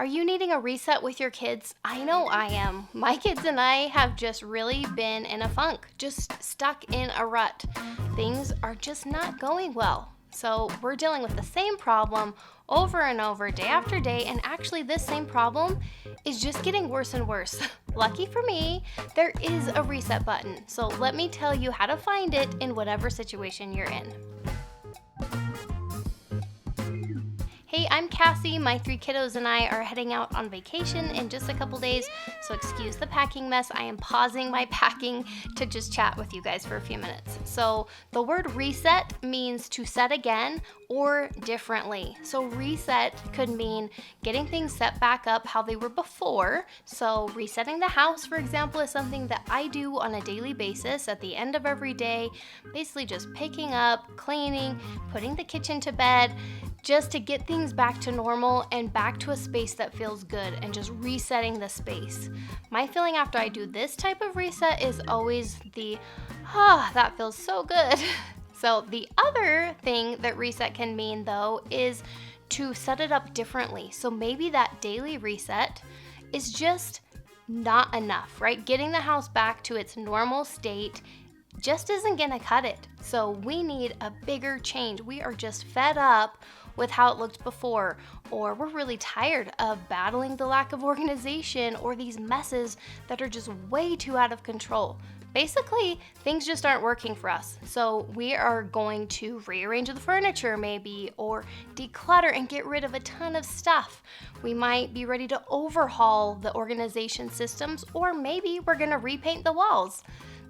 Are you needing a reset with your kids? I know I am. My kids and I have just really been in a funk, just stuck in a rut. Things are just not going well. So we're dealing with the same problem over and over, day after day, and actually this same problem is just getting worse and worse. Lucky for me, there is a reset button. So let me tell you how to find it in whatever situation you're in. Hey, I'm Cassie. My 3 kiddos and I are heading out on vacation in just a couple days, so excuse the packing mess. I am pausing my packing to just chat with you guys for a few minutes. So the word reset means to set again or differently. So reset could mean getting things set back up how they were before. So resetting the house, for example, is something that I do on a daily basis at the end of every day, basically just picking up, cleaning, putting the kitchen to bed, just to get things back to normal and back to a space that feels good and just resetting the space. My feeling after I do this type of reset is always that feels so good. So the other thing that reset can mean though is to set it up differently. So maybe that daily reset is just not enough, right? Getting the house back to its normal state just isn't gonna cut it. So we need a bigger change. We are just fed up with how it looked before, or we're really tired of battling the lack of organization or these messes that are just way too out of control. Basically, things just aren't working for us. So we are going to rearrange the furniture maybe, or declutter and get rid of a ton of stuff. We might be ready to overhaul the organization systems, or maybe we're gonna repaint the walls.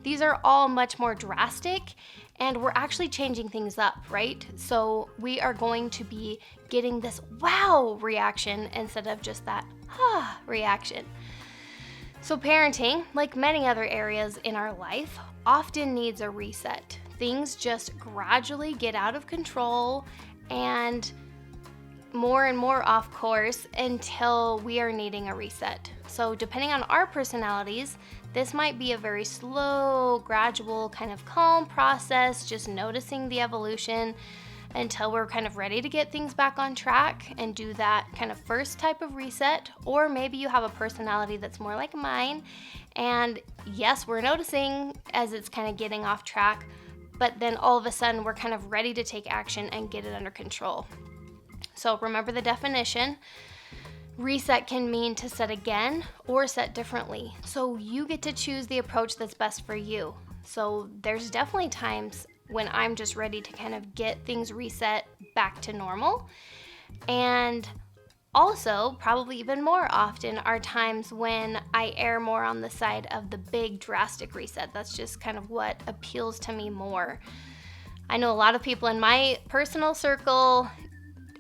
These are all much more drastic, and we're actually changing things up, right? So we are going to be getting this wow reaction instead of just that reaction. So parenting, like many other areas in our life, often needs a reset. Things just gradually get out of control and more off course until we are needing a reset. So depending on our personalities, this might be a very slow, gradual, kind of calm process, just noticing the evolution until we're kind of ready to get things back on track and do that kind of first type of reset. Or maybe you have a personality that's more like mine, and yes, we're noticing as it's kind of getting off track, but then all of a sudden we're kind of ready to take action and get it under control. So remember the definition. Reset can mean to set again or set differently. So you get to choose the approach that's best for you. So there's definitely times when I'm just ready to kind of get things reset back to normal. And also, probably even more often, are times when I err more on the side of the big drastic reset. That's just kind of what appeals to me more. I know a lot of people in my personal circle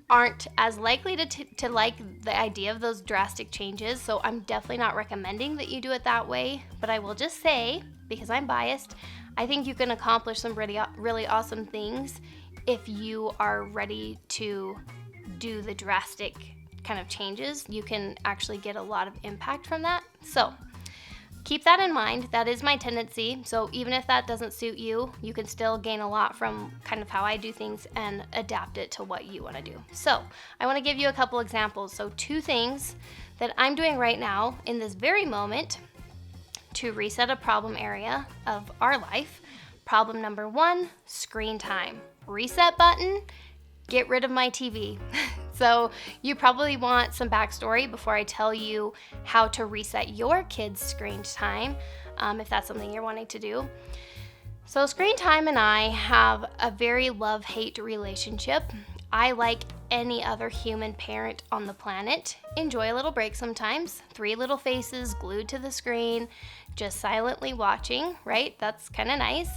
aren't as likely to like the idea of those drastic changes, so I'm definitely not recommending that you do it that way. But I will just say, because I'm biased, I think you can accomplish some really awesome things if you are ready to do the drastic kind of changes. You can actually get a lot of impact from that. So keep that in mind. That is my tendency. So even if that doesn't suit you, you can still gain a lot from kind of how I do things and adapt it to what you want to do. So I want to give you a couple examples. So 2 things that I'm doing right now in this very moment to reset a problem area of our life. Problem number 1, screen time. Reset button, get rid of my TV. So you probably want some backstory before I tell you how to reset your kids' screen time, if that's something you're wanting to do. So screen time and I have a very love-hate relationship. I, like any other human parent on the planet, enjoy a little break sometimes. 3 little faces glued to the screen, just silently watching, right? That's kind of nice.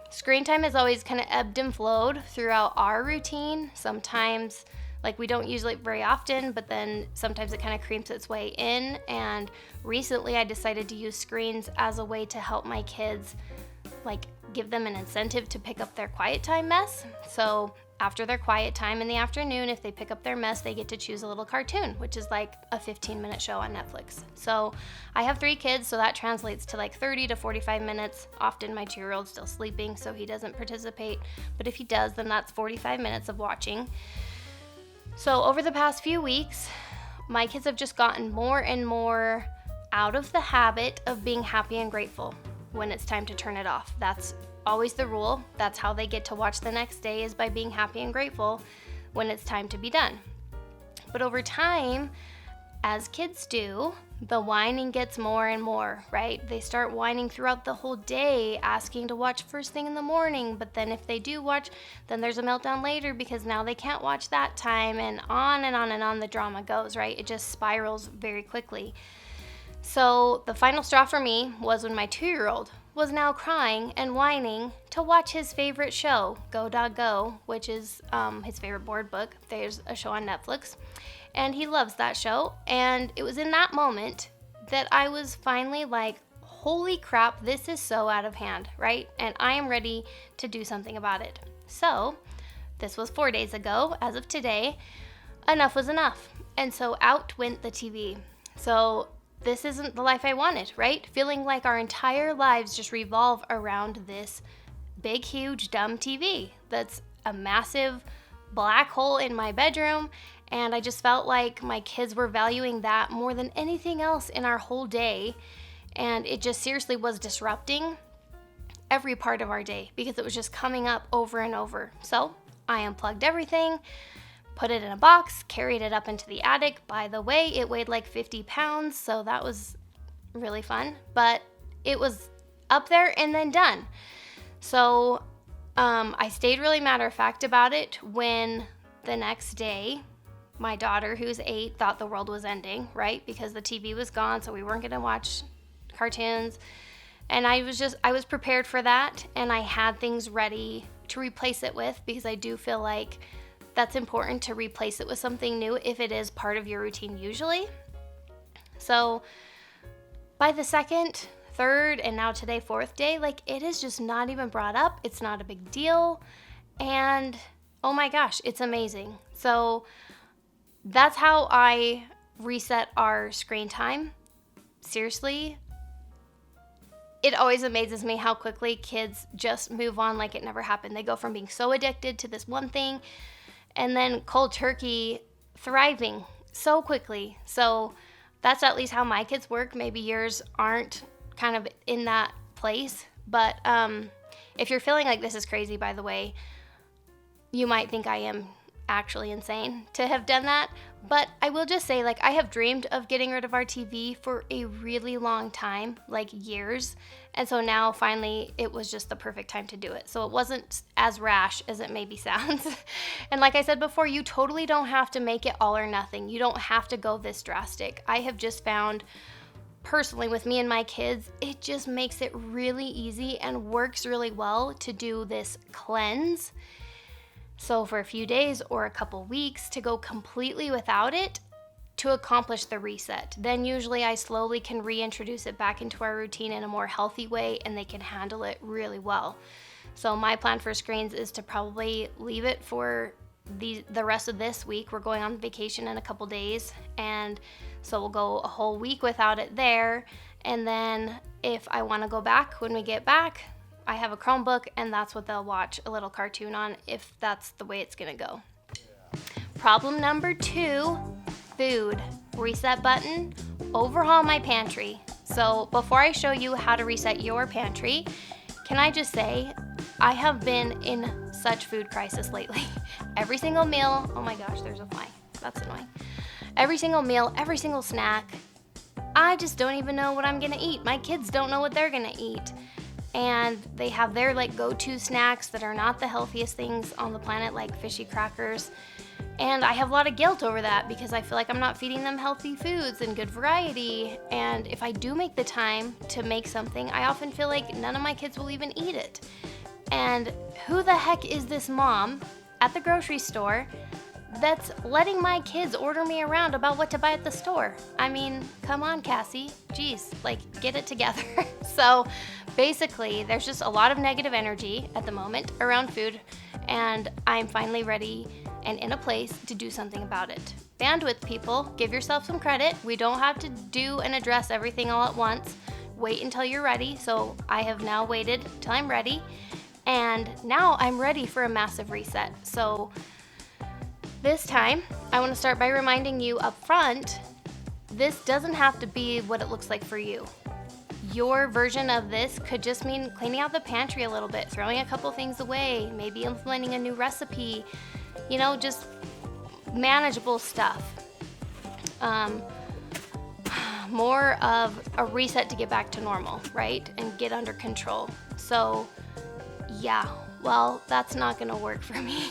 Screen time has always kind of ebbed and flowed throughout our routine. Sometimes, like, we don't use it very often, but then sometimes it kind of creeps its way in. And recently I decided to use screens as a way to help my kids, like, give them an incentive to pick up their quiet time mess. So after their quiet time in the afternoon, if they pick up their mess, they get to choose a little cartoon, which is like a 15-minute show on Netflix. So I have 3 kids, so that translates to like 30 to 45 minutes. Often my 2-year-old's still sleeping, so he doesn't participate. But if he does, then that's 45 minutes of watching. So over the past few weeks, my kids have just gotten more and more out of the habit of being happy and grateful when it's time to turn it off. That's always the rule. That's how they get to watch the next day, is by being happy and grateful when it's time to be done. But over time, as kids do, the whining gets more and more, right? They start whining throughout the whole day, asking to watch first thing in the morning, but then if they do watch, then there's a meltdown later because now they can't watch that time, and on and on and on the drama goes, right? It just spirals very quickly. So the final straw for me was when my 2-year-old was now crying and whining to watch his favorite show, Go Dog Go, which is his favorite board book. There's a show on Netflix, and he loves that show. And it was in that moment that I was finally like, holy crap, this is so out of hand, right? And I am ready to do something about it. So this was 4 days ago. As of today, enough was enough. And so out went the TV. So this isn't the life I wanted, right? Feeling like our entire lives just revolve around this big, huge, dumb TV that's a massive black hole in my bedroom. And I just felt like my kids were valuing that more than anything else in our whole day. And it just seriously was disrupting every part of our day because it was just coming up over and over. So I unplugged everything, put it in a box, carried it up into the attic. By the way, it weighed like 50 pounds, so that was really fun. But it was up there and then done. So I stayed really matter-of-fact about it when the next day, my daughter, who's 8, thought the world was ending, right? Because the TV was gone, so we weren't going to watch cartoons. And I was prepared for that, and I had things ready to replace it with, because I do feel like that's important to replace it with something new if it is part of your routine usually. So by the second, third, and now today, 4th day, like, it is just not even brought up. It's not a big deal. And oh my gosh, it's amazing. So that's how I reset our screen time. Seriously, it always amazes me how quickly kids just move on like it never happened. They go from being so addicted to this one thing and then cold turkey thriving so quickly. So that's at least how my kids work. Maybe yours aren't kind of in that place. But if you're feeling like this is crazy, by the way, you might think I am actually insane to have done that. But I will just say, like, I have dreamed of getting rid of our TV for a really long time, like years. And so now finally it was just the perfect time to do it. So it wasn't as rash as it maybe sounds. And like I said before, you totally don't have to make it all or nothing. You don't have to go this drastic. I have just found personally with me and my kids, it just makes it really easy and works really well to do this cleanse. So for a few days or a couple weeks to go completely without it to accomplish the reset. Then usually I slowly can reintroduce it back into our routine in a more healthy way, and they can handle it really well. So my plan for screens is to probably leave it for the rest of this week. We're going on vacation in a couple days, and so we'll go a whole week without it there. And then if I want to go back when we get back, I have a Chromebook, and that's what they'll watch a little cartoon on if that's the way it's gonna go. Problem number 2, food. Reset button, overhaul my pantry. So before I show you how to reset your pantry, can I just say, I have been in such food crisis lately. Every single meal, oh my gosh, there's a fly, that's annoying. Every single meal, every single snack, I just don't even know what I'm gonna eat. My kids don't know what they're gonna eat. And they have their like go-to snacks that are not the healthiest things on the planet, like fishy crackers. And I have a lot of guilt over that because I feel like I'm not feeding them healthy foods and good variety. And if I do make the time to make something, I often feel like none of my kids will even eat it. And who the heck is this mom at the grocery store that's letting my kids order me around about what to buy at the store? I mean, come on, Cassie. Jeez, like, get it together. So basically, there's just a lot of negative energy at the moment around food, and I'm finally ready and in a place to do something about it. Bandwidth, people, give yourself some credit. We don't have to do and address everything all at once. Wait until you're ready. So I have now waited till I'm ready, and now I'm ready for a massive reset. So This time, I want to start by reminding you up front, this doesn't have to be what it looks like for you. Your version of this could just mean cleaning out the pantry a little bit, throwing a couple things away, maybe implementing a new recipe, just manageable stuff. More of a reset to get back to normal, right? And get under control. So, yeah, well, that's not gonna work for me.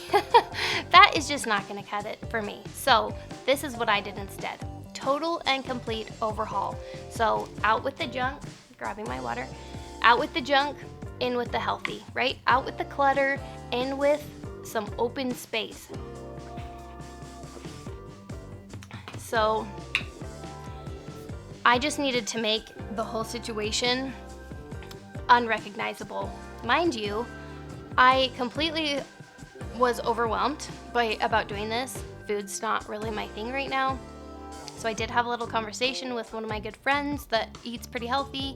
That is just not gonna cut it for me. So, this is what I did instead. Total and complete overhaul. So, out with the junk, grabbing my water, out with the junk, in with the healthy, right? Out with the clutter, in with some open space. So, I just needed to make the whole situation unrecognizable. Mind you, I completely was overwhelmed about doing this. Food's not really my thing right now. So I did have a little conversation with one of my good friends that eats pretty healthy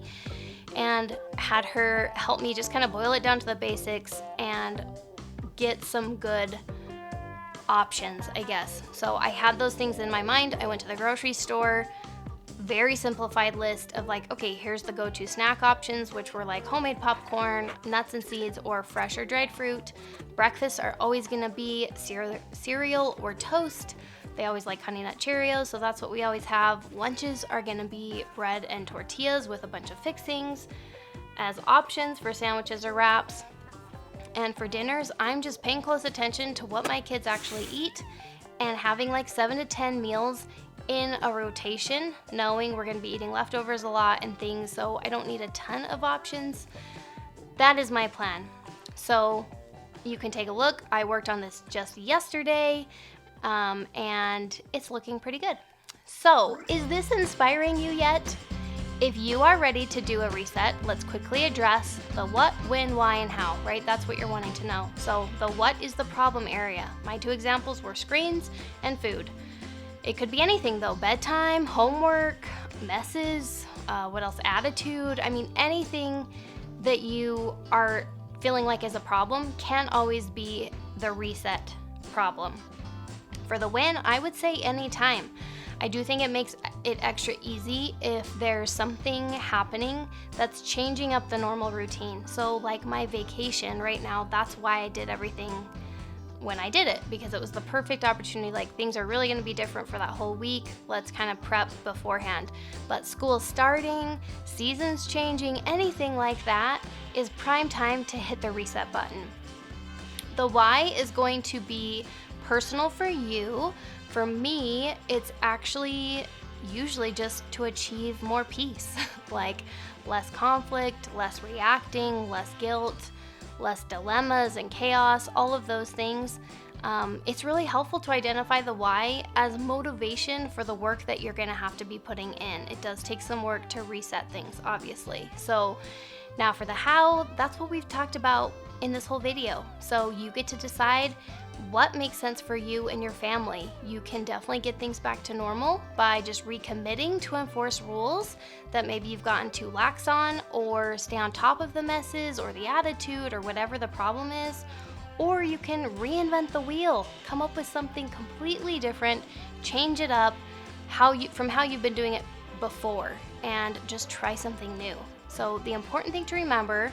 and had her help me just kind of boil it down to the basics and get some good options, I guess. So I had those things in my mind. I went to the grocery store, very simplified list of okay, here's the go-to snack options, which were homemade popcorn, nuts and seeds, or fresh or dried fruit. Breakfasts are always gonna be cereal or toast. They always like Honey Nut Cheerios, so that's what we always have. Lunches are gonna be bread and tortillas with a bunch of fixings as options for sandwiches or wraps. And for dinners, I'm just paying close attention to what my kids actually eat and having 7 to 10 meals in a rotation, knowing we're gonna be eating leftovers a lot and things, so I don't need a ton of options. That is my plan. So you can take a look. I worked on this just yesterday, and it's looking pretty good. So, is this inspiring you yet? If you are ready to do a reset, let's quickly address the what, when, why, and how, right? That's what you're wanting to know. So the what is the problem area. My two examples were screens and food. It could be anything though, bedtime, homework, messes, what else, attitude. I mean, anything that you are feeling like is a problem can always be the reset problem. For the when, I would say anytime. I do think it makes it extra easy if there's something happening that's changing up the normal routine. So like my vacation right now, that's why I did everything when I did it, because it was the perfect opportunity. Things are really going to be different for that whole week. Let's kind of prep beforehand. But school starting, seasons changing, anything like that is prime time to hit the reset button. The why is going to be personal for you. For me, it's actually usually just to achieve more peace, less conflict, less reacting, less guilt, less dilemmas and chaos, all of those things. It's really helpful to identify the why as motivation for the work that you're going to have to be putting in. It does take some work to reset things, obviously. So now for the how, that's what we've talked about in this whole video. So you get to decide what makes sense for you and your family. You can definitely get things back to normal by just recommitting to enforce rules that maybe you've gotten too lax on, or stay on top of the messes or the attitude or whatever the problem is. Or you can reinvent the wheel, come up with something completely different, change it up from how you've been doing it before, and just try something new. So the important thing to remember,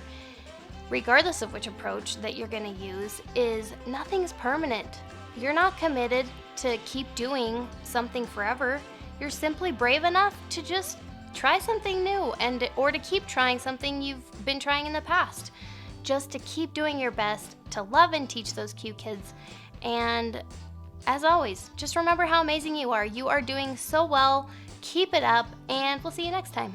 regardless of which approach that you're going to use, is nothing's permanent. You're not committed to keep doing something forever. You're simply brave enough to just try something new, or to keep trying something you've been trying in the past. Just to keep doing your best to love and teach those cute kids. And as always, just remember how amazing you are. You are doing so well. Keep it up, and we'll see you next time.